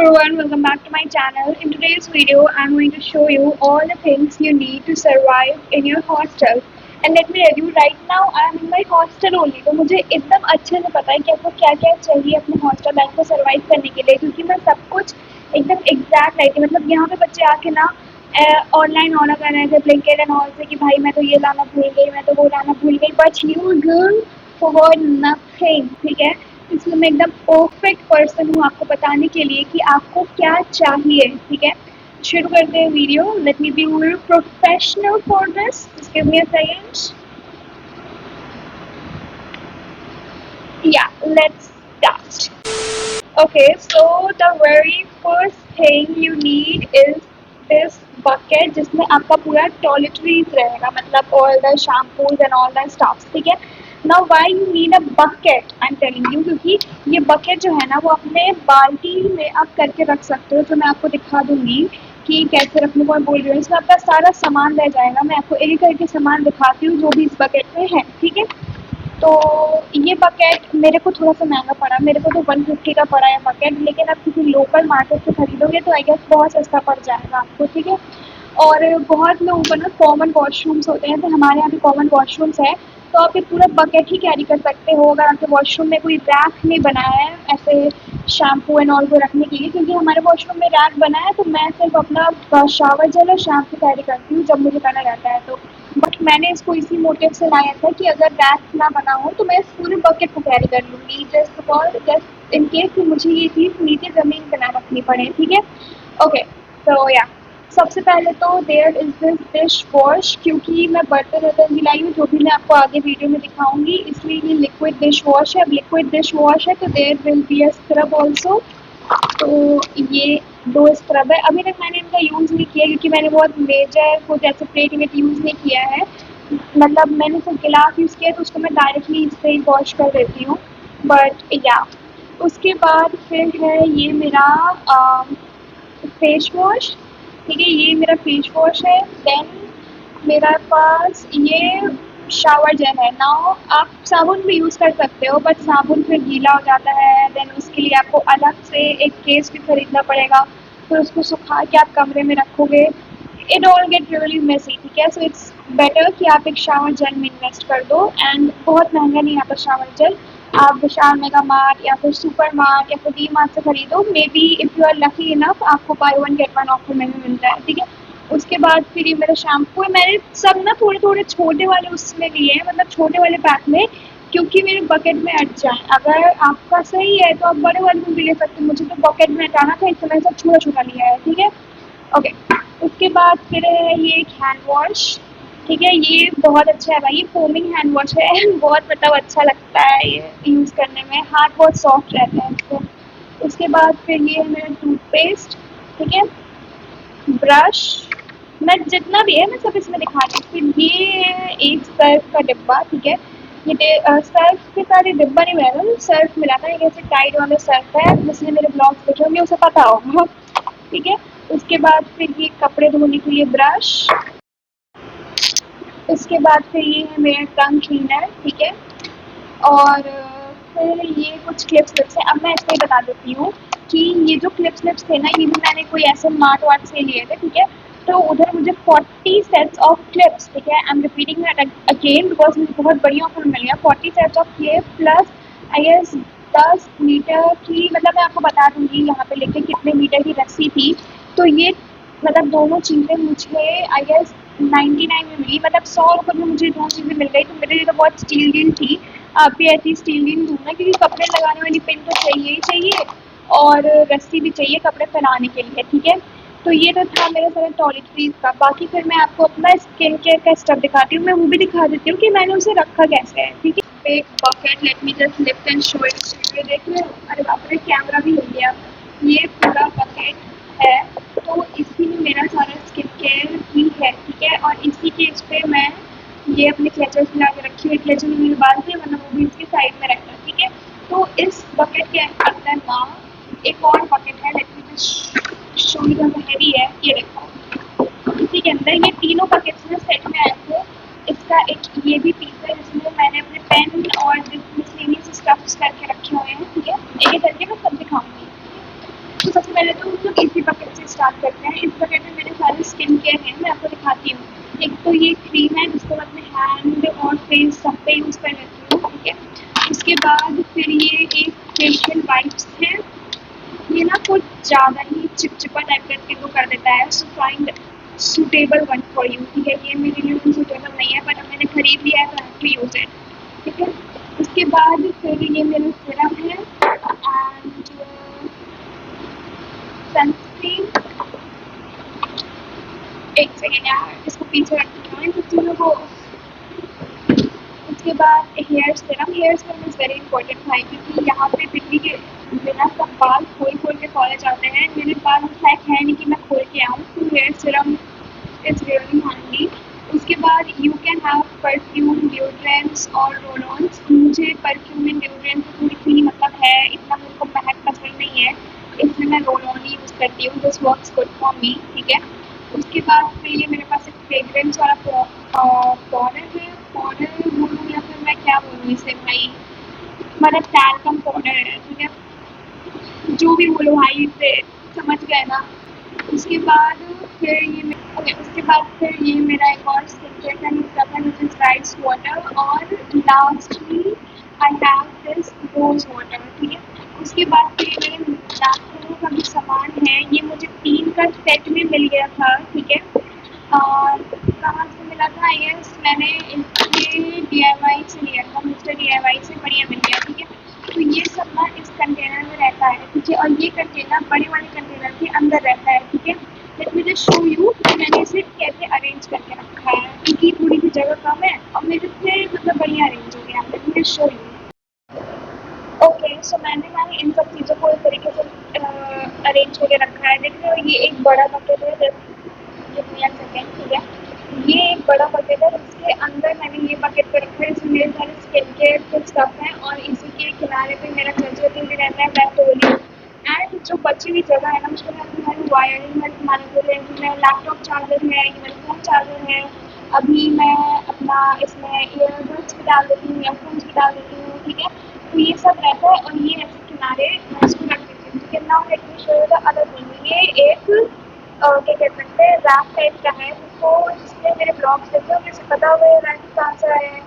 everyone, welcome back to my channel. In today's video, I'm going to show you all the things you need to survive in your hostel. And let me tell you, right now I'm in my hostel only. तो मुझे एकदम अच्छे से पता है कि आपको क्या क्या चाहिए अपने हॉस्टल लाइफ को सर्वाइव करने के लिए, क्योंकि मैं सब कुछ एकदम एग्जैक्ट लाइक मतलब यहाँ पे बच्चे आके ना ऑनलाइन ऑर्डर कर रहे थे ब्लिंकिट एंड ऑल से कि भाई मैं तो ये लाना भूल गई, मैं तो वो लाना भूल गई, but you girl forgot nothing, ठीक है। इसलिए मैं एकदम परफेक्ट पर्सन हूँ आपको बताने के लिए कि आपको क्या चाहिए, ठीक है। शुरू करते हैं video. Let me be professional for this, just give me a second. Yeah, let's start. Okay, so the very first thing you need is this bucket जिसमें आपका पूरा टॉयलेटरीज रहेगा, मतलब all the shampoos and all that stuff, ठीक है। Now why you need a bucket? I'm telling you, क्योंकि ये bucket जो है ना वो अपने बाल्टी में आप करके रख सकते हो, जो मैं आपको दिखा दूंगी कि कैसे रखने को मैं बोल रही हूँ। इसमें आपका सारा सामान रह जाएगा। मैं आपको एक एक करके सामान दिखाती हूँ जो भी इस बकेट में है, ठीक है। तो ये बकेट मेरे को थोड़ा सा महंगा पड़ा, मेरे को तो 150 का पड़ा है बकेट, लेकिन आप किसी लोकल मार्केट से खरीदोगे तो आई गेस बहुत सस्ता पड़ जाएगा आपको, ठीक है। और बहुत लोगों को ना कॉमन वॉशरूम्स होते हैं, तो हमारे यहाँ भी कॉमन वॉशरूम्स है, तो आप ये पूरा बकेट ही कैरी कर सकते हो अगर आपके वॉशरूम में कोई रैक नहीं बनाया है ऐसे शैम्पू एंड ऑल को रखने के लिए, क्योंकि हमारे वॉशरूम में रैक बना है, तो मैं सिर्फ अपना शावर जेल और शैम्पू कैरी करती हूँ जब मुझे करना रहता है। तो बट मैंने इसको इसी मोटिव से लाया था कि अगर रैक ना बना हो तो मैं इस पूरे बकेट को कैरी कर लूँगी, जस्ट इन केस कि मुझे ये चीज़ नीचे ज़मीन पर ना रखनी पड़े, ठीक है। ओके, तो या सबसे पहले तो there is this dish wash, क्योंकि मैं बर्तन वर्तन भी लाई हूँ जो भी मैं आपको आगे वीडियो में दिखाऊंगी, इसलिए ये लिक्विड डिश वॉश है। अब लिक्विड डिश वॉश है तो there will be a scrub also. तो ये 2 स्क्रब है। अभी तक मैंने इनका यूज़ नहीं किया क्योंकि मैंने बहुत मेजर कुछ ऐसे प्लेटिंग यूज़ नहीं किया है, मतलब मैंने सिर्फ गिलास यूज़ किया तो उसको मैं डायरेक्टली इससे ही वॉश कर देती हूँ। बट या उसके बाद फिर है ये मेरा फेस वॉश, ठीक है। ये मेरा फेस वॉश है। देन मेरा पास ये शावर जेल है। नाउ आप साबुन भी यूज़ कर सकते हो, बट साबुन फिर गीला हो जाता है, देन उसके लिए आपको अलग से एक केस भी खरीदना पड़ेगा, फिर उसको सुखा के आप कमरे में रखोगे। It all get really messy, ठीक है। सो इट्स बेटर कि आप एक शावर जेल में इन्वेस्ट कर दो, एंड बहुत महंगा नहीं आता शावर जेल। आप विशाल मेगा मार्ट या फिर सुपर मार्ट या फिर डी मार्ट से खरीदो, may be if you are lucky enough आपको buy one get one offer में भी मिलता है, ठीक है। उसके बाद फिर ये मेरा शैम्पू है। मैंने सब ना थोड़े थोड़े छोटे वाले उसमें लिए हैं, मतलब छोटे वाले पैक में, क्योंकि मेरे बकेट में अट जाए। अगर आपका सही है तो आप बड़े वाले में भी ले सकते हो, मुझे तो बकेट में हटाना था इसलिए मैंने सब छोटा छोटा लिया है, ठीक है। ओके, उसके बाद फिर है ये एक हैंड वॉश, ठीक है। ये बहुत अच्छा है भाई, ये फोमिंग हैंड वॉश है बहुत मतलब अच्छा लगता है ये यूज़ करने में, हाथ बहुत सॉफ्ट रहता है इससे। उसके बाद फिर ये है मेरा टूथपेस्ट, ठीक है। ब्रश, मैं जितना भी है मैं सब इसमें दिखा रही हूँ। फिर ये है एक सर्फ का डिब्बा, ठीक है। ये सर्फ के साथ ये डिब्बा नहीं मिला था, सर्फ मिला था, एक ऐसे टाइड वाला सर्फ है, जिसने मेरे ब्लॉग्स देखे होंगे उसे पता होगा, ठीक है। उसके बाद फिर ये कपड़े धोने के लिए ब्रश। उसके बाद फिर ये है मेरा टंग क्लीनर, ठीक है। और फिर ये कुछ क्लिप्स है। अब मैं इसको बता देती हूँ कि ये जो क्लिप्स थे ना, ये भी मैंने कोई ऐसे मार्ट वार्ट से लिए थे, ठीक है। तो उधर मुझे 40 सेट्स ऑफ क्लिप्स, ठीक है, I am repeating that again because मुझे बहुत बढ़िया ऑफर मिल गया। 40 sets of clip plus I guess 10 metre की, मतलब मैं आपको बता दूंगी यहाँ पे लिख के कितने मीटर की रस्सी थी। तो ये मतलब दोनों चीज़ें मुझे आई गेस 99 में मिली, मतलब 100 रुपये में मुझे दोनों चीज़ें मिल गई। तो मेरे लिए तो बहुत स्टील डील थी। आप भी ऐसी स्टील डील ढूंढना, क्योंकि कपड़े लगाने वाली पिन तो चाहिए ही चाहिए और रस्सी भी चाहिए कपड़े फैलाने के लिए, ठीक है। तो ये तो था मेरा सारा टॉयलेटरीज का। बाकी फिर मैं आपको अपना स्किन केयर का स्टफ दिखाती हूँ, मैं वो भी दिखा देती हूँ कि मैंने उसे रखा कैसे है, ठीक है। एक bucket, late me just lift and show it, देख रहे हो, अरे बाप रे कैमरा भी हो गया। ये पूरा बकेट है, तो इसी में मेरा सारा स्किन केयर भी है, ठीक है। और इसी के इस पे मैं ये अपने क्लेचर्स ला के रखी हुई, क्लेचर में मेरे बाल थे, वरना वो भी इसके साइड में रहता है, ठीक है। तो इस बकेट के अंदर ना एक और बकेट है, late me just show you how heavy है, ये देखो। इसी के अंदर ये तीनों बकेट्स में सेट में आए थे। इसका एक ये भी पीस है जिसमें मैंने अपने पेन और मिसलेनियस स्टफ्स करके रखे हुए हैं, ठीक है। एक एक करके मैं सब दिखाऊंगी। तो सबसे पहले तो हम लोग इसी बकेट से स्टार्ट करते हैं। इस बकेट में मेरे सारे स्किन केयर हैं, मैं आपको दिखाती हूँ। एक तो ये क्रीम है जिसको मैं अपने हैंड और फेस सब पे यूज़ कर लेती हूँ, ठीक है। उसके बाद फिर ये एक फेशियल वाइप्स है, ये ना कुछ ज़्यादा ही चिपचिपा टाइप करके वो कर देता है, so find suitable one for you, ठीक है। ये मेरे लिए सूटेबल नहीं है, पर अब मैंने खरीद लिया है तो I have to use it, ठीक है। उसके बाद फिर ये मेरा सीरम है एंड सनस्क्रीन। एक सेकेंड यार, इसको पीछे रखती हूँ इन सब चीज़ों को। उसके बाद hair serum is very important भाई, क्योंकि यहाँ पे बिजली के बिना सब बाल खोल के कॉलेज आते हैं। मेरे पास लाइक है नहीं कि मैं खोल के आऊँ, तो hair serum is really handy. उसके बाद you can have perfume, deodorants और रोल-ऑन्स। मुझे परफ्यूम एंड डिओड्रेंट से थोड़ी सी मतलब है, इतना मेरे को महक पसंद नहीं है, इसलिए मैं रोल ऑन ही यूज़ करती हूँ। This works good for me, ठीक है। उसके बाद फिर ये मेरे पास एक फ्रेग्रेंस वाला पाउडर है, पाउडर बोलूँ या फिर मैं क्या बोलूँ इसे भाई, मतलब टैल्कम पाउडर है, ठीक है। जो भी बोलो भाई, इसे समझ गए ना। उसके बाद फिर ये ओके, उसके बाद फिर ये मेरा एक और स्किन केयर का स्टफ है विच इज़ राइस वाटर, और lastly I have this rose water, ठीक है। उसके बाद फिर ये मेरे लैपटॉप का भी सामान है, ये मुझे 3 का सेट में मिल गया था, ठीक है। कहाँ से मिला था, आई गेस मैंने इसके DIY से लिया था, मिस्टर DIY से, बढ़िया मिल गया, ठीक है। तो ये सब ना इस कंटेनर में रहता है, ठीक है। और ये कंटेनर बड़े वाले कंटेनर के अंदर रहता है, ठीक है। Late me just show you कि मैंने इसे कैसे अरेंज करके रखा है, क्योंकि थोड़ी सी जगह कम है और मेरे से मतलब बढ़िया अरेंज हो गया। Let me just show you. Okay, so मैंने ना इन सब चीज़ों को इस तरीके से अरेंज करके रखा है। देखो ये एक बड़ा बकेट है, गिव मी अ सेकेंड, ठीक है। ये एक बड़ा बकेट है, इसके अंदर मैंने ये बकेट को रखा है, इसमें मेरे सारे स्किन केयर के स्टफ हैं, और इसी के किनारे पे मेरा कंजर्वेटिव भी रहता है, ब्लैक टोलियो। एंड जो बची हुई जगह है ना, उसमें मैं तुम्हारी वायरिंग में माने के लिए मेरा लैपटॉप चार्जर है, ये मेरा फ़ोन चार्जर है। अभी मैं अपना इसमें ईयरबड्स भी डाल देती हूँ, ईयरफोन्स भी डाल देती हूँ, ठीक है। तो ये सब रहता है, और ये ऐसे किनारे मैं इसको रख देती हूँ, ठीक है। Now let me show you the other thing. ये एक क्या कहते हैं, रैप टाइप का है, जिसको जिसने मेरे ब्लॉग्स देखे होंगे उसे पता होगा ये रैप कहाँ से आया है।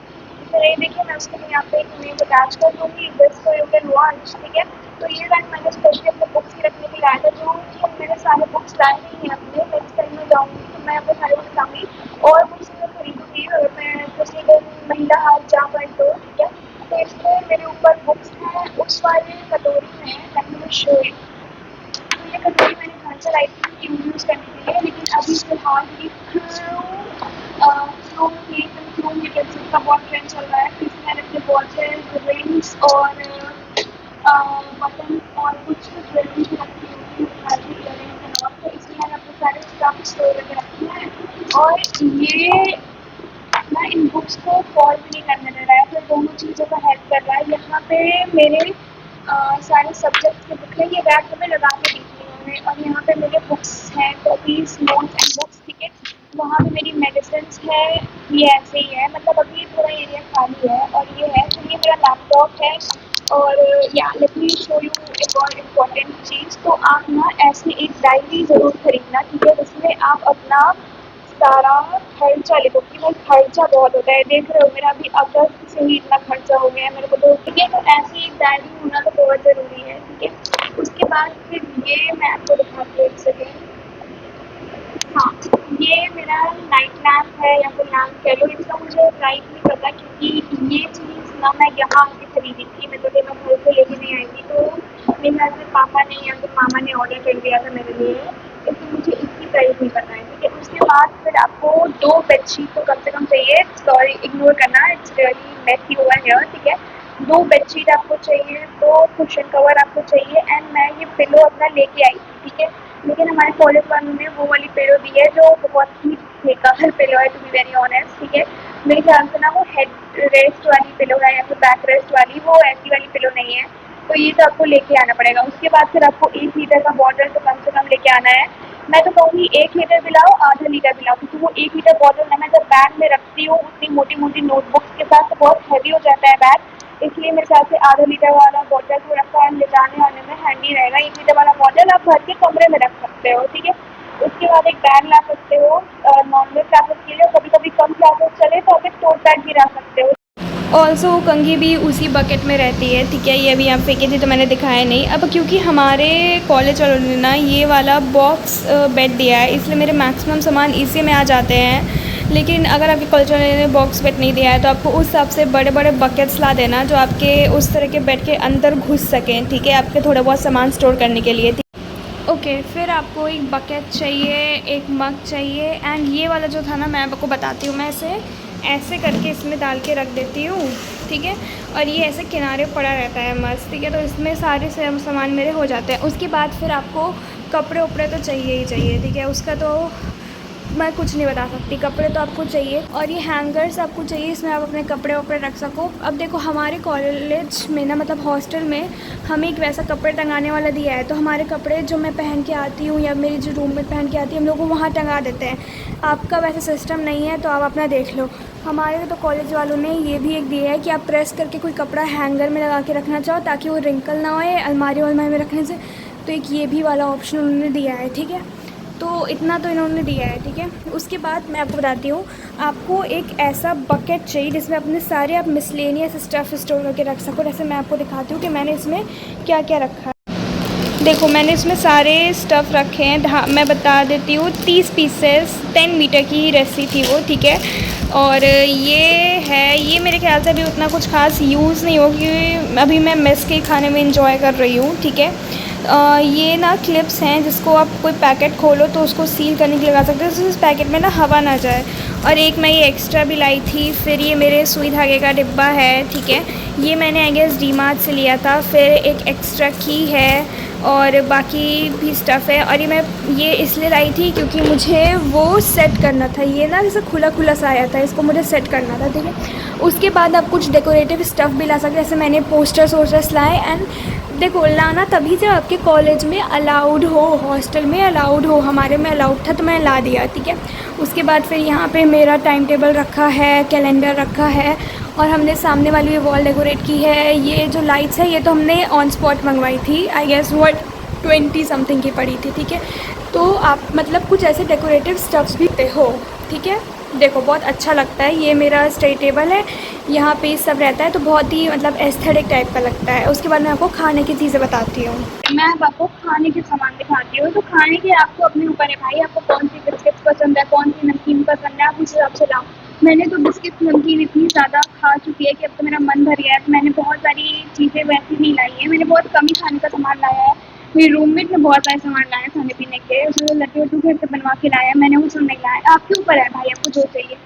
तो ये देखिए, मैं उसके लिए यहाँ पे एक इमेज अटैच कर दूँगी, दिस यू कैन वॉच, ठीक है। तो ये रैक मैंने स्पेशली अपने बुक्स की रखने के लिए लाया था, जो कि मेरे सारे बुक्स लाए नहीं हैं अपने। नेक्स्ट टाइम मैं जाऊँगी तो मैं अपने सारे बुक्स लाऊँगी, और बुक्स मैं खरीदूँगी अगर मैं किसी दिन महिला हाट जा पाई तो, ठीक है। तो इसमें मेरे ऊपर बुक्स हैं, उस वाले कटोरी में लेट मी शो यू। तो ये कटोरी मैंने घर से लाई थी यूज़ करने के लिए, लेकिन अभी फ़िलहाल ये क्रोम यूटेंसिल का बहुत ट्रेंड चल रहा है, तो इसमें मैंने अपने वॉचेस, रिंग्स और बटन्स और कुछ ज्वेलरी भी रखी हुई है, इयररिंग्स एंड ऑल। तो इसमें मैंने अपने सारे स्टफ स्टोर करके रखे हैं, और ये ना इन बुक्स को फॉल भी नहीं करने दे रहा है, तो दोनों चीज़ों का हेल्प कर रहा है। यहाँ पे मेरे सारे सब्जेक्ट्स के बुक है, ये रैक में लगा के दी थी उन्होंने, और यहाँ पे मेरे बुक्स हैं, कॉपीज, नोट्स एंड बुक्स, ठीक है। वहाँ पे मेरी मेडिसिन्स है, ये ऐसे ही है, मतलब अभी पूरा एरिया खाली है, और ये है। तो ये मेरा लैपटॉप है, और या लेट मी शो यू एक और इम्पॉर्टेंट चीज़। तो आप ना ऐसे एक डायरी ज़रूर खरीदना, ठीक है, जिसमें आप अपना सारा खर्चा लिखो, कि वो खर्चा बहुत होता है। देख रहे हो मेरा अभी अगस्त से ही इतना खर्चा हो गया है मेरे को, तो ठीक है। तो ऐसी एक डायरी होना तो बहुत ज़रूरी है, ठीक है। उसके बाद फिर ये मैं आपको दिखाती हूँ, एक सेकेंड। हाँ, ये मेरा नाइट लैम्प है, या फिर लैम्प कह लो, इसका मुझे प्राइस नहीं पता, क्योंकि ये चीज़ ना मैं यहाँ आके खरीदी थी, मतलब कि मैं घर से लेके नहीं आई थी। तो मेरे घर में पापा ने या फिर मामा ने ऑर्डर कर दिया था मेरे लिए, इसलिए मुझे इसकी प्राइस नहीं पता है, ठीक है। उसके बाद फिर आपको 2 बेडशीट तो कम से कम चाहिए, सॉरी इग्नोर करना, it's really messy over here, ठीक है। 2 बेडशीट आपको चाहिए, 2 कुशन कवर आपको चाहिए, एंड मैं ये पिलो अपना लेके आई थी, ठीक है। लेकिन हमारे कॉलेज वालों ने वो वाली पिलो दी है जो बहुत ही बेकार पिलो है, टू बी वेरी ऑनेस्ट, ठीक है। मेरे ख्याल से ना वो हेड रेस्ट वाली पिलो है, या फिर बैक रेस्ट वाली, वो ऐसी वाली पिलो नहीं है। तो ये तो आपको लेके आना पड़ेगा। उसके बाद फिर आपको 1 लीटर का बॉटल तो कम से कम लेके आना है। मैं तो कहूँगी 1 लीटर भी लाओ, आधा लीटर भी लाओ, क्योंकि वो 1 लीटर बॉटल ना मैं जब बैग में रखती हूँ उतनी मोटी मोटी नोटबुक्स के साथ, तो बहुत हैवी हो जाता है बैग। इसलिए मेरे ख्याल से आधा लीटर वाला बॉटल थोड़ा सा ले जाने आने में हैंडी रहेगा। 1 लीटर वाला बॉटल आप घर के कमरे में रख सकते हो, ठीक है। उसके बाद एक बैग ला सकते हो नॉर्मल क्लासेस के लिए, कभी कभी कम क्लासेस चले तो आप एक टोट बैग भी ला सकते हो। ऑल्सो वो कंघी भी उसी बकेट में रहती है, ठीक है। ये अभी यहाँ फेंकी थी तो मैंने दिखाया नहीं। अब क्योंकि हमारे कॉलेज वालों ने ना ये वाला बॉक्स बेड दिया है, इसलिए मेरे मैक्सिमम सामान इसी में आ जाते हैं। लेकिन अगर आपके कॉलेज वाले ने बॉक्स बेड नहीं दिया है तो आपको उस हिसाब से बड़े बड़े बकेट्स ला देना जो आपके उस तरह के बेड के अंदर घुस सकें, ठीक है, आपके थोड़े बहुत सामान स्टोर करने के लिए। ओके, फिर आपको एक बकेट चाहिए, एक मग चाहिए, एंड ये वाला जो था ना मैं आपको बताती हूँ। मैं इसे ऐसे करके इसमें डाल के रख देती हूँ, ठीक है। और ये ऐसे किनारे पड़ा रहता है मस्त, ठीक है। तो इसमें सारे सामान मेरे हो जाते हैं। उसके बाद फिर आपको कपड़े उपड़े तो चाहिए ही चाहिए, ठीक है। उसका तो मैं कुछ नहीं बता सकती, कपड़े तो आपको चाहिए। और ये हैंगर्स आपको चाहिए, इसमें आप अपने कपड़े वपड़े रख सको। अब देखो हमारे कॉलेज में ना, मतलब हॉस्टल में हमें एक वैसा कपड़े टंगाने वाला दिया है। तो हमारे कपड़े जो मैं पहन के आती हूँ या मेरी जो रूममेट पहन के आती है, हम लोग को वहाँ टंगा देते हैं। आपका वैसा सिस्टम नहीं है तो आप अपना देख लो। हमारे तो कॉलेज वालों ने ये भी एक दिया है कि आप प्रेस करके कोई कपड़ा हैंगर में लगा के रखना चाहो ताकि वो रिंकल ना होए अलमारी वलमारी में रखने से। तो एक ये भी वाला ऑप्शन उन्होंने दिया है, ठीक है। तो इतना तो इन्होंने दिया है, ठीक है। उसके बाद मैं आपको बताती हूँ, आपको एक ऐसा बकेट चाहिए जिसमें अपने सारे आप मिसलेनियस स्टफ़ स्टोर करके रख सको। जैसे मैं आपको दिखाती हूँ कि मैंने इसमें क्या क्या रखा है। देखो मैंने इसमें सारे स्टफ़ रखे हैं। मैं बता देती हूँ, 30 पीसेस 10 मीटर की रस्सी थी वो, ठीक है। और ये मेरे ख्याल से अभी उतना कुछ खास यूज़ नहीं होगी, अभी मैं मेस के खाने में इंजॉय कर रही हूँ, ठीक है। ये ना क्लिप्स हैं जिसको आप कोई पैकेट खोलो तो उसको सील करने के लिए लगा सकते हो, तो इस पैकेट में ना हवा ना जाए। और एक मैं ये एक्स्ट्रा भी लाई थी। फिर ये मेरे सुई धागे का डिब्बा है, ठीक है। ये मैंने आई गेस डीमार्ट से लिया था। फिर एक एक्स्ट्रा की है और बाकी भी स्टफ़ है। और ये इसलिए लाई थी क्योंकि मुझे वो सेट करना था। ये ना जैसे खुला खुला सा आया था, इसको मुझे सेट करना था, ठीक है। उसके बाद आप कुछ डेकोरेटिव स्टफ़ भी ला सकते हैं। जैसे मैंने पोस्टर्स वोस्टर्स लाए। एंड देखो लाना तभी जब आपके कॉलेज में अलाउड हो, हॉस्टल में अलाउड हो। हमारे में अलाउड था तो मैं ला दिया, ठीक है। उसके बाद फिर यहाँ पे मेरा टाइम टेबल रखा है, कैलेंडर रखा है। और हमने सामने वाली वॉल डेकोरेट की है। ये जो लाइट्स है ये तो हमने ऑन स्पॉट मंगवाई थी, आई गेस वो 20 समथिंग की पड़ी थी, ठीक है। तो आप मतलब कुछ ऐसे डेकोरेटिव स्टफ्स भी हो, ठीक है। देखो बहुत अच्छा लगता है। ये मेरा स्टडी टेबल है, यहाँ पे सब रहता है तो बहुत ही मतलब एस्थेटिक टाइप का लगता है। उसके बाद मैं आपको खाने की चीज़ें बताती हूँ। मैं अब आपको खाने के सामान दिखाती हूँ। तो खाने के आपको अपने ऊपर है भाई, आपको कौन सी बिस्किट्स पसंद है, कौन सी नमकीन पसंद है, आप उस हिसाब से लाओ। मैंने तो बिस्किट नमकीन इतनी ज़्यादा खा चुकी है कि अब तो मेरा मन भर गया है। तो मैंने बहुत सारी चीज़ें वैसी नहीं लाई है, मैंने बहुत कम ही खाने का सामान लाया है। मेरी रूममेट ने बहुत सारे सामान लाए हैं खाने पीने के, उसने तो लड्डू वड्डू घर से बनवा के लाया है, मैंने वो सब नहीं लाया। आपके ऊपर है भाई, आपको जो चाहिए।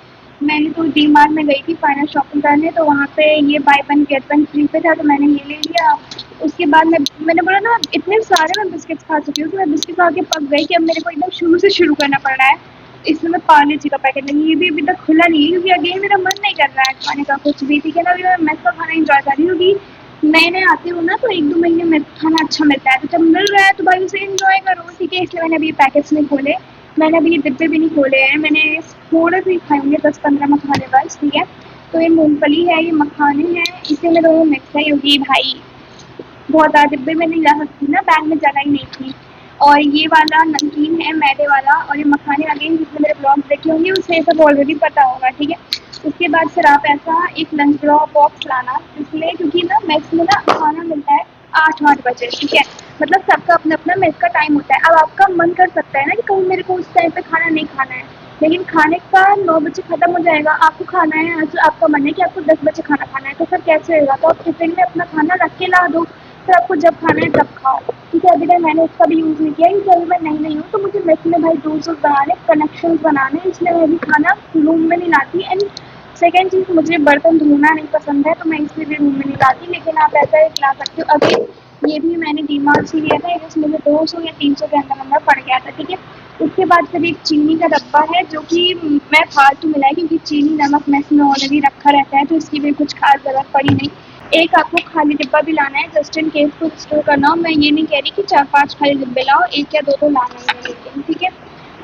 मैंने तो डी मार्ट में गई थी फाइनल शॉपिंग करने, तो वहाँ पे ये bye one get one free पे था तो मैंने ये ले लिया। उसके बाद मैंने बोला ना इतने सारे मैं बिस्किट्स खा चुकी हूँ कि मैं बिस्किट खा के पक गई कि अब मेरे को एकदम शुरू से शुरू करना पड़ रहा है। इसमें मैं पार्ले जी का पैकेट नहीं, ये भी अभी तक खुला नहीं है क्योंकि अगेन मेरा मन नहीं कर रहा है खाने का कुछ भी, ठीक है ना। अभी मैं मेस का खाना इंजॉय कर रही हूँ क्योंकि नए नए आते हो ना तो 1-2 महीने में खाना अच्छा मिलता है, तो जब मिल रहा है तो भाई उसे इंजॉय करो, ठीक है। इसलिए मैंने अभी पैकेट्स नहीं खोले, मैंने अभी ये डिब्बे भी नहीं खोले हैं। मैंने थोड़े से ही खाए होंगे, 10-15 मखाने बस, ठीक है। तो ये मूँगफली है, ये मखाने हैं, इसी में दोनों मिक्स है क्योंकि भाई बहुत ज़्यादा डिब्बे में नहीं ला सकती ना, बैग में जगह ही नहीं थी। और ये वाला नमकीन है मैदे वाला, और ये मखाने अगेन जिसने मेरे ब्लॉग्स देखे होंगे उसे सब ऑलरेडी पता होगा, ठीक है। उसके बाद फिर आप ऐसा एक लंच बॉक्स लाना, इसलिए क्योंकि ना मेस में ना खाना मिलता है 8-8 बजे, ठीक है। मतलब सबका अपना अपना मेस का टाइम होता है। अब आपका मन कर सकता है ना कि कहीं मेरे को उस टाइम पे खाना नहीं खाना है, लेकिन खाने का 9 बजे खत्म हो जाएगा, आपको खाना है आज, आपका मन है कि आपको 10 बजे खाना खाना है, तो फिर कैसे होगा। तो आप टिफिन में अपना खाना रख के ला दो, फिर आपको जब खाना है तब खाओ, ठीक है। अभी तक मैंने उसका भी यूज़ नहीं किया क्योंकि अभी मैं नहीं हूँ, तो मुझे मेस में भाई रूल्स बनाने, कनेक्शंस बनाने, इसलिए मैं भी खाना रूम में नहीं लाती। एंड सेकेंड चीज़, मुझे बर्तन धोना नहीं पसंद है तो मैं इसलिए भी रूम में नहीं लाती, लेकिन आप ऐसा एक ला सकते हो। अभी ये भी मैंने डीमार्ट से लिया था, इसमें मुझे 200 या 300 के अंदर पड़ गया था, ठीक है। उसके बाद फिर एक चीनी का डब्बा है जो कि मैं फालतू मिला है क्योंकि चीनी नमक मेस में ऑलरेडी रखा रहता है, तो इसकी भी कुछ खास ज़रूरत पड़ी नहीं। एक आपको खाली डिब्बा भी लाना है जस्ट इन केस कुछ स्टोर करना हो। मैं ये नहीं कह रही कि 4-5 खाली डिब्बे लाओ, 1 या 2 तो लाना ही है, लेकिन ठीक है।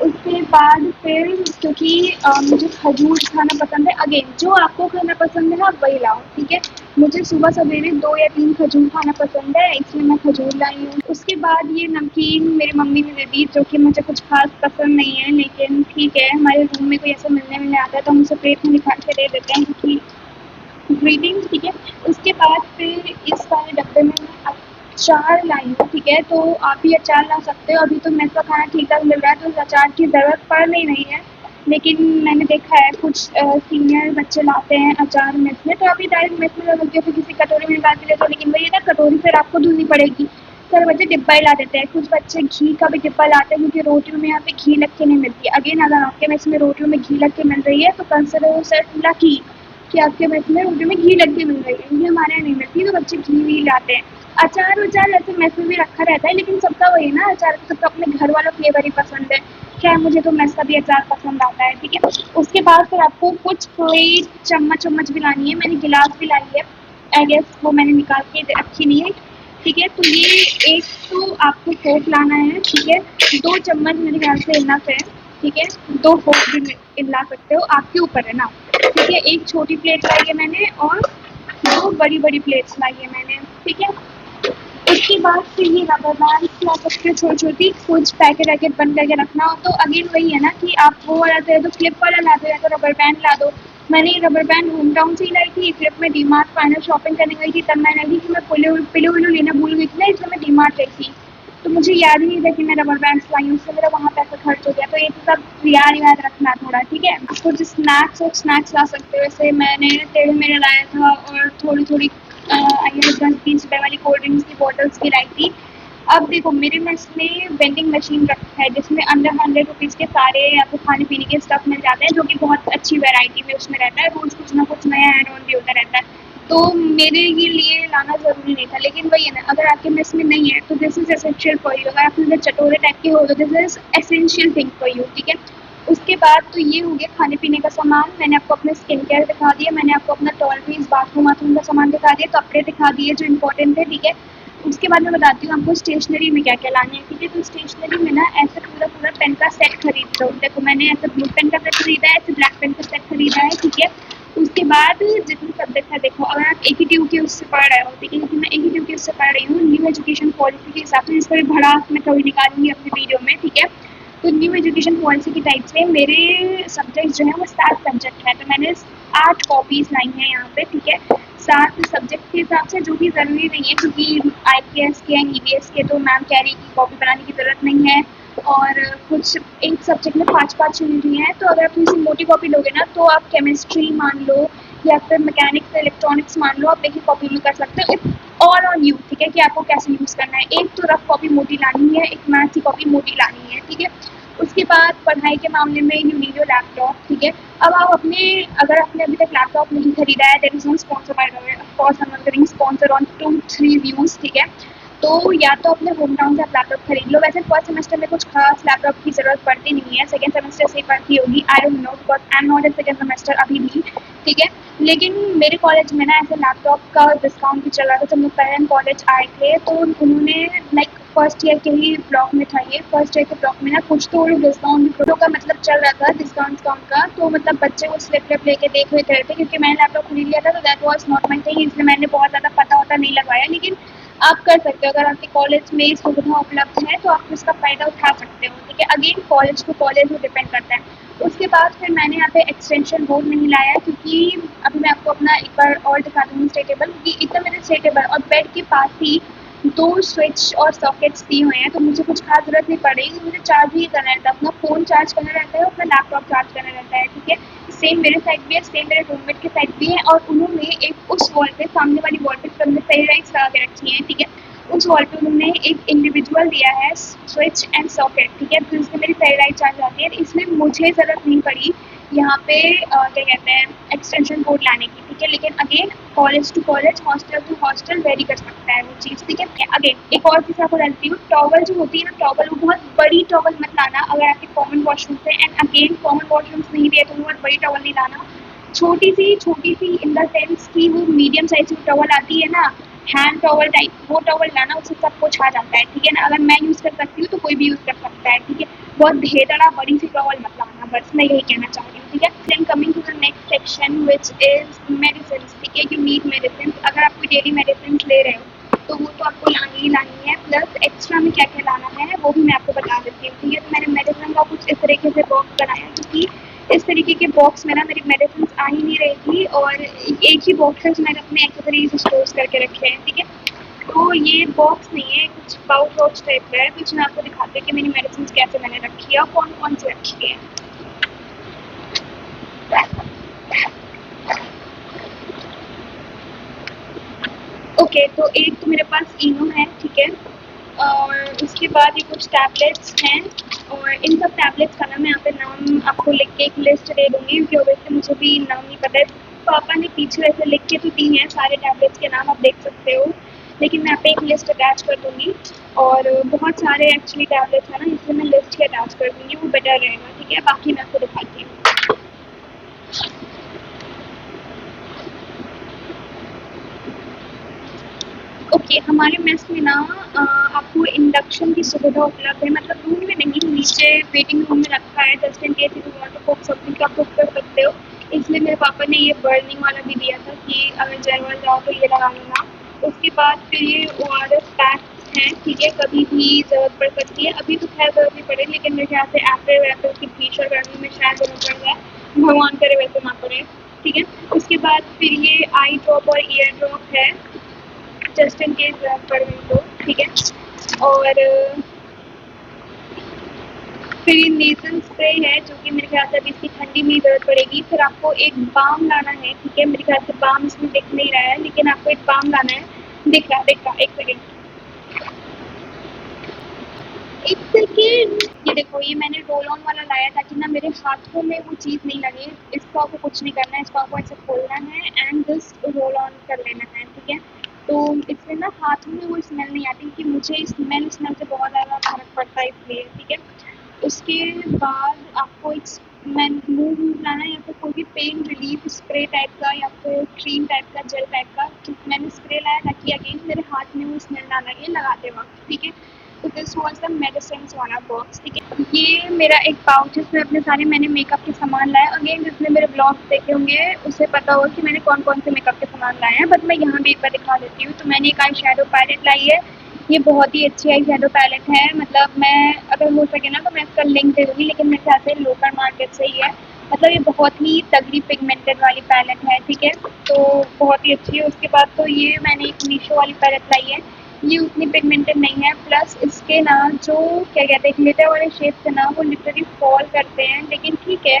उसके बाद फिर क्योंकि मुझे खजूर खाना पसंद है, अगेन जो आपको खाना पसंद है आप वही लाओ, ठीक है। मुझे सुबह सवेरे 2 या 3 खजूर खाना पसंद है, इसलिए मैं खजूर लाई हूँ। उसके बाद ये नमकीन मेरी मम्मी ने दे दी, जो कि मुझे कुछ ख़ास पसंद नहीं है, लेकिन ठीक है, हमारे रूम में कोई ऐसा मिलने आता है तो हम उसे प्लेट में निकाल के दे देते हैं, क्योंकि ग्रीटिंग्स, ठीक है। उसके बाद फिर इस वाले डब्बे में मैं अचार लाई हूँ, ठीक है। तो आप भी अचार ला सकते हो, अभी तो मेस का खाना ठीक-ठाक मिल रहा है, तो उस अचार की ज़रूरत पड़ नहीं रही है। लेकिन मैंने देखा है कुछ सीनियर बच्चे लाते हैं अचार मेस में, तो अभी डायरेक्ट मेस में ला सकते हो, फिर किसी कटोरी में निकाल के ले लो, लेकिन वही है ना, कटोरी फिर आपको धुलनी पड़ेगी। सारे बच्चे डिब्बा ही ला देते हैं, कुछ बच्चे घी का भी डिब्बा लाते हैं, क्योंकि रोटियों में यहाँ पे घी लग के नहीं मिलती है। अगेन, अगर आपके मेस में रोटियों में घी लग के मिल रही है, तो कंसिडर योरसेल्फ लकी कि आपके मेस में रोटी में घी लग के मिल रही है। ये हमारे यहाँ नहीं मिलती, तो बच्चे घी भी लाते हैं। अचार वचार ऐसे मेस में भी रखा रहता है, लेकिन सबका वही है ना, अचार तो सबका अपने घर वाला फ्लेवर ही पसंद है। क्या, मुझे तो मेस का भी अचार पसंद आता है, ठीक है। उसके बाद फिर आपको कुछ प्लेट, चम्मच वम्मच भी लानी है, मैंने गिलास भी लाई है, आई गेस वो मैंने निकाल के रखी नहीं है, ठीक है। तो ये एक तो आपको फोर्क लाना है, ठीक है। 2 चम्मच मेरे ख्याल से इनफ है, ठीक है। 2 फोर्क भी ला सकते हो, आपके ऊपर है ना, ठीक है। एक छोटी प्लेट लाई है मैंने और 2 बड़ी-बड़ी प्लेट्स लाई है मैंने, ठीक है। उसके बाद फिर ये रबर बैंड्स ला सकते हो छोटी-छोटी, कुछ पैकेट-वैकेट बंद करके रखना हो तो अगेन वही है ना कि आप वो वाला दे दो, क्लिप वाला ला दो या तो रबर बैंड ला दो। मैंने ये रबर बैंड होम टाउन से ही लाई थी, क्लिप में डीमार्ट फाइनल शॉपिंग करने गई थी, तब मैंने ली कि मैं पिलो-विलो लेना भूल गई थी ना, इसलिए मैं डीमार्ट गई थी। तो मुझे याद ही नहीं था कि मैं रबर बैंड्स लाई हूँ, उससे मेरा वहाँ पैसा खर्च हो गया। तो ये तो सब याद रखना थोड़ा, ठीक है। कुछ स्नैक्स ला सकते हो, जैसे मैंने टेढ़े मेढ़े लाया था और थोड़ी-थोड़ी आई गेस 10-20 रुपए वाली कोल्ड ड्रिंक्स की बॉटल्स भी लाई थी। अब देखो, मेरे मेस में वेंडिंग मशीन रखा है, जिसमें अंडर 100 रुपीज़ के सारे आपको खाने पीने के स्टफ मिल जाते हैं, जो कि बहुत अच्छी वैरायटी में उसमें रहता है, रोज़ कुछ ना कुछ नया ऐड ऑन भी होता रहता है। तो मेरे ये लिए लाना ज़रूरी नहीं था, लेकिन वही है ना, अगर आपके मेस में नहीं है तो this is essential for you. अगर आप थोड़े चटोरे टाइप के हो तो this is essential thing for you, ठीक है। उसके बाद तो ये हो गया खाने पीने का सामान, मैंने आपको अपने स्किन केयर दिखा दिया, मैंने आपको अपना टॉयलेट्रीज, बाथरूम वाथरूम का सामान दिखा दिया, कपड़े दिखा दिए जो इंपॉर्टेंट है, ठीक है। उसके बाद मैं बताती हूँ आपको स्टेशनरी में क्या क्या लाने हैं, ठीक है। तो स्टेशनरी में ना ऐसे पूरा पूरा पेन का सेट खरीद लो। देखो, मैंने ऐसे ब्लू पेन का सेट खरीदा है, ऐसे ब्लैक पेन का सेट खरीदा है, ठीक है। उसके बाद जितने सब्जेक्ट है, देखो अगर आप एक ही ट्यूब के उससे पढ़ रहे हो, ठीक है, क्योंकि मैं एक ही ट्यूब के उससे पढ़ रही हूँ, न्यू एजुकेशन पॉलिसी के हिसाब से, जिसका भी भड़ास मैं कभी निकालूंगी अपनी वीडियो में, ठीक है। तो न्यू एजुकेशन पॉलिसी की टाइप से मेरे सब्जेक्ट जो हैं वो 7 सब्जेक्ट हैं, तो मैंने 8 कॉपीज़ लाई हैं यहाँ पे, ठीक है। 7 सब्जेक्ट के हिसाब से, जो कि ज़रूरी नहीं है, क्योंकि IPS के एंड EVS के तो मैम कह रही कि कॉपी बनाने की ज़रूरत नहीं है, और कुछ एक सब्जेक्ट में 5-5 चुनी हुई हैं। तो अगर आप थोड़ी सी मोटी कॉपी लोगे ना, तो आप केमिस्ट्री मान लो या फिर मैकेनिक्स इलेक्ट्रॉनिक्स मान लो, आप एक ही कॉपी में कर सकते हो। इट्स ऑल ऑन यू, ठीक है, कि आपको कैसे यूज़ करना है। एक तो रफ कॉपी मोटी लानी है, एक मैथ की कॉपी मोटी लानी है, ठीक है। उसके बाद पढ़ाई के मामले में यू नीड योर लैपटॉप, ठीक है। अब आप अगर आपने अभी तक लैपटॉप नहीं खरीदा है, there is no sponsor by the way, of course I am getting sponsor on 2-3 views, ठीक है। तो या तो अपने होम टाउन से आप लैपटॉप खरीद लो। वैसे फर्स्ट सेमेस्टर में कुछ खास लैपटॉप की ज़रूरत पड़ती नहीं है, सेकंड सेमेस्टर से ही पड़ती होगी, I don't know, because I am not in second semester अभी भी, ठीक है। लेकिन मेरे कॉलेज में ना ऐसे लैपटॉप का डिस्काउंट भी चल रहा था, जब लोग पहले कॉलेज आए थे, तो उन्होंने लाइक फर्स्ट ईयर के ही ब्लॉक में था ये, फर्स्ट ईयर के ब्लॉक में ना कुछ तो डिस्काउंट का मतलब चल रहा था, डिस्काउंट का। तो मतलब बच्चे वो स्लिप लेके देख रहे थे, क्योंकि मैंने लैपटॉप खरीद लिया था, तो that was not my thing, इसलिए मैंने बहुत ज़्यादा पता होता नहीं लगवाया। लेकिन आप कर सकते हो, अगर आपके कॉलेज में सुविधा उपलब्ध है तो आप उसका फ़ायदा उठा सकते हो, ठीक है। अगेन कॉलेज टू कॉलेज में डिपेंड करता है। उसके बाद फिर मैंने यहाँ पे एक्सटेंशन बोर्ड नहीं लाया, क्योंकि अभी मैं आपको अपना एक बार और दिखा दूँगी स्टडी टेबल, क्योंकि इतना मेरे स्टडी टेबल और बेड के पास ही 2 स्विच और सॉकेट्स दिए हुए हैं, तो मुझे कुछ खास ज़रूरत नहीं पड़ेगी। मुझे चार्ज ही करना रहता है, अपना फ़ोन चार्ज करना रहता है, अपना लैपटॉप चार्ज करना रहता है, ठीक है। सेम मेरे साइड भी है, सेम मेरे रूममेट के साइड भी है, और उन्होंने एक उस वॉल पे, सामने वाली वॉल पे सबने सही लाइट्स लगा के रखी हैं, ठीक है। उस वॉल पे उन्होंने एक इंडिविजुअल दिया है स्विच एंड सॉकेट, ठीक है। तो इसमें मेरी सही लाइट चार्ज जाती है, इसमें मुझे ज़रूरत नहीं पड़ी यहाँ पे क्या कहते हैं, एक्सटेंशन बोर्ड लाने की, ठीक है। लेकिन again college to college, hostel to hostel vary कर सकता है वो चीज़, ठीक है। अगेन एक और चीज़ आपको डालती हूँ, टॉवल जो होती है ना, टॉवल वो बहुत बड़ी टॉवल मत लाना अगर आपके कॉमन वॉशरूम्स है, एंड अगेन कॉमन वॉशरूम्स नहीं भी है तो बहुत बड़ी टॉवल नहीं लाना। छोटी सी इन द सेंस कि वो मीडियम साइज की टॉवल आती है ना, हैंड टॉवल टाइप, वो टॉवल लाना, उससे सब कुछ आ जाता है, ठीक है ना। अगर मैं यूज़ कर सकती हूँ तो कोई भी यूज़ कर सकता है, ठीक है। बहुत ढेर बड़ी सी टॉवल मत लाना, बस मैं यही कहना चाह रही हूँ, ठीक है। Then coming to the next section which is medicine, ठीक है। You need medicine. अगर आप कोई डेली मेडिसिन ले रहे हो तो वो तो आपको लानी ही लानी है, प्लस एक्स्ट्रा में क्या क्या लाना है वो भी मैं आपको बता देती हूँ, ठीक है। तो मैंने मेडिसिन का कुछ इस तरीके से बॉक्स बनाया, क्योंकि इस तरीके के बॉक्स में ना मेरी मेडिसिन आ ही नहीं रही थी, और एक ही बॉक्स है मैंने अपने एक्सेसरीज स्टोर करके रखे हैं, ठीक है। तो ये बॉक्स नहीं है, कुछ पाउच वाउच टाइप का है, कुछ मैं आपको दिखाती हूँ कि मेरी मेडिसिन कैसे मैंने रखी है और कौन कौन सी रखी है। ओके, तो एक तो मेरे पास इनो है, ठीक है। और उसके बाद ये कुछ टैबलेट्स हैं, और इन सब टैबलेट्स का ना मैं यहाँ पे नाम आपको लिख के एक लिस्ट दे दूँगी, क्योंकि वैसे मुझे भी नाम नहीं पता है। पापा ने पीछे वैसे लिख के तो दी हैं सारे टैबलेट्स के नाम, आप देख सकते हो, लेकिन मैं यहाँ पे एक लिस्ट अटैच कर दूँगी। और बहुत सारे एक्चुअली टैबलेट्स हैं ना, इसलिए मैं लिस्ट ही अटैच कर दूँगी, वो बेटर रहेगा, ठीक है। बाकी मैं आपको दिखाती हूँ। ओके, हमारे मेस में ना आपको इंडक्शन की सुविधा उपलब्ध है, मतलब रूम में नहीं, नीचे वेटिंग रूम में रखा है, just in case you want to cook something तो आप कुक कर सकते हो। इसलिए मेरे पापा ने ये बर्निंग वाला भी दिया था कि अगर जयवर जाओ तो ये लगा लेना। उसके बाद फिर ये ORS पैक्स हैं, ठीक है, कभी भी ज़रूरत पड़ सकती है। अभी तो खैर ज़रूरत नहीं पड़े, लेकिन मेरे ख्याल से अप्रैल वैप्रैल की भीषण गर्मी में शायद ज़रूरत पड़ जाए, भगवान करे वैसे ना पड़े, ठीक है। उसके बाद फिर ये आई ड्रॉप और ईयर ड्रॉप है, जस्ट इन केस पड़ गई तो, ठीक है। और फिर नेज़ल स्प्रे है, जो कि मेरे ख्याल से अभी इसकी ठंडी में ज़रूरत पड़ेगी। फिर आपको एक बाम लाना है, ठीक है। मेरे ख्याल से बाम इसमें दिख नहीं रहा है, लेकिन आपको एक बाम लाना है। दिख रहा, एक सेकेंड, एक सेकेंड। ये देखो, ये मैंने रोल ऑन वाला लाया ताकि ना मेरे हाथों में वो चीज़ नहीं लगे। इसको आपको कुछ नहीं करना है, इसको आपको ऐसे खोलना है एंड जस्ट रोल ऑन कर लेना है, ठीक है। तो इससे ना हाथों में वो स्मेल नहीं आती, कि मुझे स्मेल से बहुत ज़्यादा फ़र्क पड़ता है, इसलिए, ठीक है। उसके बाद आपको एक मुँह लाना है, या फिर कोई भी पेन रिलीफ स्प्रे टाइप का, या फिर क्रीम टाइप का, जेल टाइप का। तो मैंने स्प्रे लाया ताकि अगेन मेरे हाथ में वो स्मेल ना लगे लगाते वक्त, ठीक है। तो दिस वॉज द मेडिसिन वाला बॉक्स, ठीक है। ये मेरा एक पाउच है, इसमें अपने सारे मैंने मेकअप के सामान लाए। अगेन जिसने मेरे ब्लॉग्स देखे होंगे उसे पता होगा कि मैंने कौन कौन से मेकअप के सामान लाए हैं, बट मैं यहाँ भी एक बार दिखा देती हूँ। तो मैंने एक आई शेडो पैलेट लाई है, ये बहुत ही अच्छी आई शेडो पैलेट है, मतलब मैं अगर हो सके ना तो मैं इसका लिंक दे दूँगी, लेकिन मेरे ख्याल से लोकल मार्केट से ही है। मतलब ये बहुत ही तगड़ी पिगमेंटेड वाली पैलेट है, ठीक है। तो बहुत ही अच्छी है। उसके बाद तो ये मैंने एक मीशो वाली पैलेट लाई है, ये उतनी पिगमेंटेड नहीं है, प्लस इसके ना जो क्या कहते हैं ग्लिटर वाले शेड से ना वो लिटरली फॉल करते हैं, लेकिन ठीक है,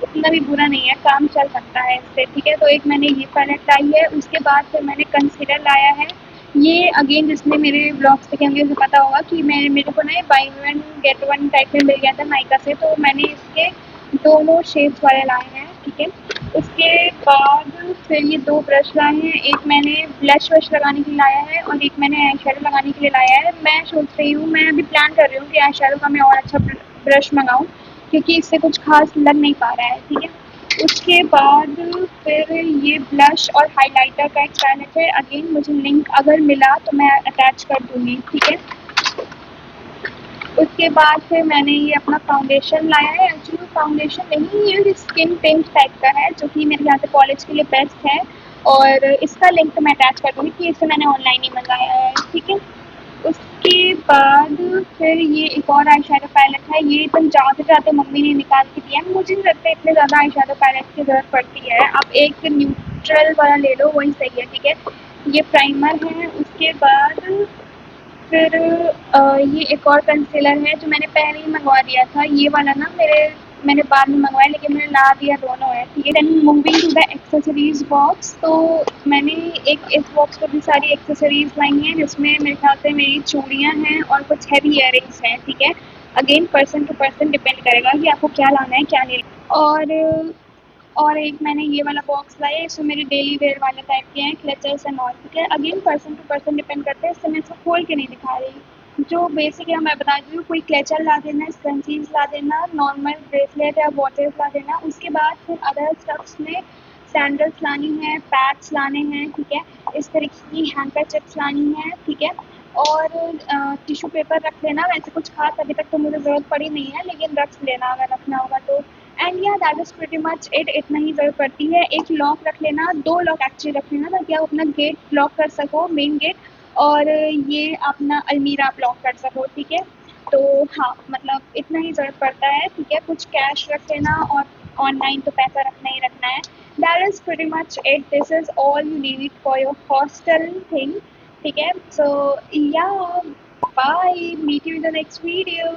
उतना भी बुरा नहीं है, काम चल सकता है इससे, ठीक है। तो एक मैंने ये पैलेट लाई है। उसके बाद फिर मैंने कंसीलर लाया है। ये अगेन जिसने मेरे ब्लॉग्स देखे होंगे उसे पता होगा कि मेरे को ना ये by one get one type में मिल गया था नायका से, तो मैंने इसके दोनों शेड्स वाले लाए हैं, ठीक है। उसके बाद फिर ये 2 ब्रश लाए हैं, एक मैंने ब्लश वश लगाने के लिए लाया है और एक मैंने आई शेडो लगाने के लिए लाया है। मैं सोच रही हूँ, मैं अभी प्लान कर रही हूँ कि आई शेडो का मैं और अच्छा ब्रश मंगाऊँ, क्योंकि इससे कुछ खास लग नहीं पा रहा है, ठीक है। उसके बाद फिर ये ब्लश और हाइलाइटर का एक पैलेट है, अगेन मुझे लिंक अगर मिला तो मैं अटैच कर दूँगी, ठीक है। उसके बाद फिर मैंने ये अपना फाउंडेशन लाया है। एक्चुअली फाउंडेशन नहीं, ये स्किन टिंट टाइप का है, जो कि मेरे ख्याल से कॉलेज के लिए बेस्ट है, और इसका लिंक मैं अटैच कर दूँगी कि इसे मैंने ऑनलाइन ही मंगाया है, ठीक है। उसके बाद फिर ये एक और आई शेडो पैलेट है, ये एकदम जाते-जाते मम्मी ने निकाल के दिया है। मुझे नहीं लगता इतने ज़्यादा आई शेडो पैलेट की ज़रूरत पड़ती है, आप एक न्यूट्रल वाला ले लो वही सही है, ठीक है। ये प्राइमर है। उसके बाद फिर ये एक और कंसीलर है जो मैंने पहले ही मंगवा दिया था, ये वाला ना मैंने बाद में मंगवाया, लेकिन मैंने ला दिया दोनों है, ठीक है। Then moving to the accessories box, तो मैंने एक इस बॉक्स पर भी सारी एक्सेसरीज लाई हैं, जिसमें मेरे ख्याल से मेरी चूड़ियाँ हैं और कुछ हैवी इयररिंग्स हैं, ठीक है। Again person to person depend करेगा कि आपको क्या लाना है क्या नहीं लाना। और एक मैंने ये वाला बॉक्स लाया है, इसमें मेरे डेली वेयर वाले टाइप के हैं, क्लचर्स एंड ऑल, ठीक है। Again person to person depend करते हैं, इससे मैं इसको खोल के नहीं दिखा रही। जो बेसिक है मैं बता रही हूँ, कोई क्लचर ला देना, स्क्रंचीज ला देना, नॉर्मल ब्रेसलेट या वॉचेस ला देना। उसके बाद फिर अदर स्टफ्स में सैंडल्स लानी है, पैड्स लाने हैं, ठीक है। इस तरीके की हैंकर चिप्स लानी है, ठीक है। और टिश्यू पेपर रख लेना, वैसे कुछ खास अभी तक तो मुझे ज़रूरत पड़ी नहीं है, लेकिन रख लेना अगर रखना होगा तो। एंड या that is pretty much it. इतना ही ज़रूरत पड़ती है। एक लॉक रख लेना, 2 लॉक एक्चुअली रख लेना, ताकि आप अपना गेट लॉक कर सको, मेन गेट, और ये अपना अलमीरा आप लॉक कर सको, ठीक है? तो हाँ, मतलब इतना ही ज़रूरत पड़ता है, ठीक है? कुछ कैश रख लेना, और ऑनलाइन तो पैसा रखना ही रखना है। That is pretty much it. This is all you need for your hostel thing, ठीक है? So yeah bye, meet you in the next video.